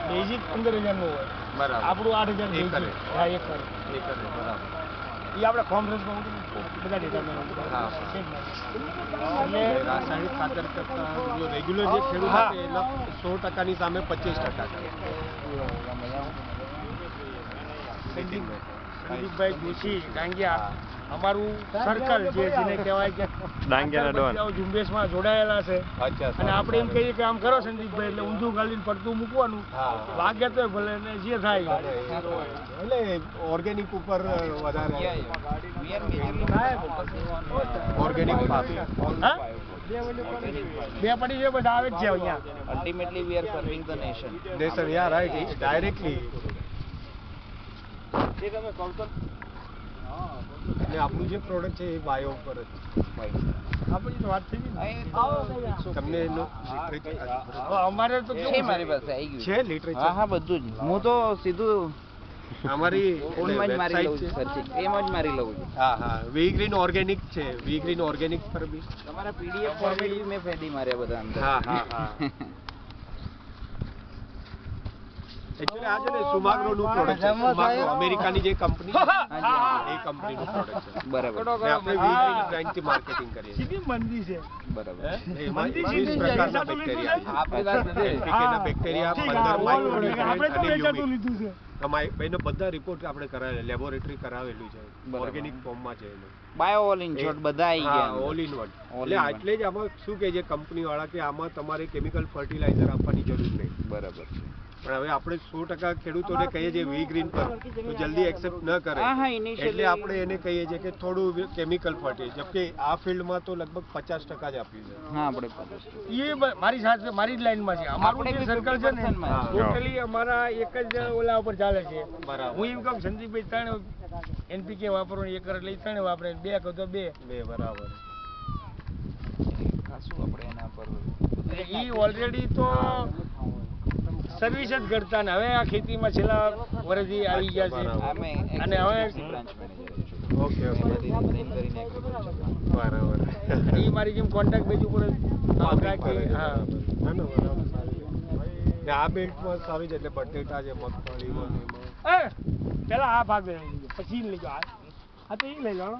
Basic 15,000 નું હોય બરાબર આપણું 8,000 એકરે. હા એકર બરાબર એ આપણે કોન્ફરન્સમાં બધા ડેટા હા. એટલે રાસાયણિક ખાતર કરતા જો રેગ્યુલર જે ખેડૂત હા. છે એના 100% ની સામે 25% કરે સંદીપભાઈ જોશી ડાંગિયા અમારું સર્કલ જે જેને કહેવાય કે ડાંગિયાના ડોન. ઝુંબેશમાં જોડાયેલા છે અચ્છા અને આપણે એમ કહીએ કે આમ કરો સંદીપભાઈ એટલે ઊંધું ગાલીને પડતું મૂકવાનું હા. વાગે તો ભલે ને જે થાય એટલે ઓર્ગેનિક ઉપર વધારે ઓર્ગેનિક પાક હા? બે પડી છે બધા આવે જ છે અહીંયા Ultimately, we are serving the nation. Nation યા રાઈટ ડાયરેક્ટલી એ તમે કહો છો અને આપણું જે પ્રોડક્ટ છે એ બાયો ઉપર જ આપણી તો વાત થઈ ગઈ ને. તમને એનો literature હવે અમારે તો છે કેવું મારી પાસે આવી ગયું છે હા literature હા બધું જ હું તો સીધું અમારી ફોનમાં જ મારી લઉં વેબસાઇટ છું સર્ચિંગ એમાં જ મારી લઉં છું હા હા વી ગ્રીન ઓર્ગેનિક છે વી ગ્રીન ઓર્ગેનિક પર બી તમારા પીડીએફ ફોર્મેટ મેં ફેદી માર્યા બધા અંદર હા હા હા એકચ્યુઅલી આ છે ને સુમાગ્રો નું પ્રોડક્ટ છે સુમાગ્રો અમેરિકાની જે કંપની એ કંપનીનું પ્રોડક્ટ છે બરાબર ને આપણે વી ગ્રીન બ્રાન્ડ થી માર્કેટિંગ કરીએ છીએ સીધી મંદી છે બરાબર એમાં મંદી 20 સીધી પ્રકારના છે. બેક્ટેરિયા આપણી વાત નથી એનપીકેના બેક્ટેરિયા ઠીક, 15 આપણે માઇક્રોન્યુટ્રિયન્ટ તો અને વેચાતું યુમિક લીધું છે એનો બધા રિપોર્ટ આપણે કરાવેલા લેબોરેટરી કરાવેલું છે બરાબર. ઓર્ગેનિક ફોર્મમાં છે એનું બાયો ઓલ ઇન શોર્ટ બધા આવી ગયા અંદર. ઓલ ઇન વન All એટલે in one. એટલે જ આમાં શું કે છે કંપની વાળા કે આમાં તમારે કેમિકલ ફર્ટિલાઇઝર આપવાની જરૂર નહીં બરાબર છે પણ હવે આપણે 100% ખેડૂતોને કહીએ છીએ વી ગ્રીન પર તો જલ્દી એક્સેપ્ટ ન કરે હા, હા, initially- એટલે આપણે એને કહીએ છીએ કે થોડું કેમિકલ ફર્ટિલાઇઝર જબકે આ ફિલ્ડમાં તો લગભગ 50% જ આપ્યું છે હા આપણે 50 એ મારી સાથે મારી જ લાઈનમાં છે અમારું આપણે જે બી સર્કલ છે ને 50% માં છે. ટોટલી અમારા એક જ ઓલા ઉપર ચાલે છે બરાબર. હું એમ કહું સંદીપભાઈ 3 NPK વાપરવાનું એકર લઈ 3 વાપરે 2 કહો તો 2 બે બરાબર ખાસું આપણે એના પર એ ઓલરેડી તો સર્વિસ જ કરતા ને હવે આ ખેતીમાં છેલ્લા વર્ષથી આવી ગયા છે બરાબર. અમે અને હવે બ્રાન્ચ મેનેજર છું ઓકે ઓકે એમાંથી resign કરીને agriculture બરાબર એ મારી જેમ કોન્ટ્રાક્ટ બેઝ ઉપર કામ રાખે હા ના ના બરાબર સારી છે. ને આ બેલ્ટમાં સારું છે એટલે બટેટા છે મગફળી એમાં પેલા આ ભાગ લઈ લેજો પછી લઈ જાઓ હા તો એ લઈ જાઓ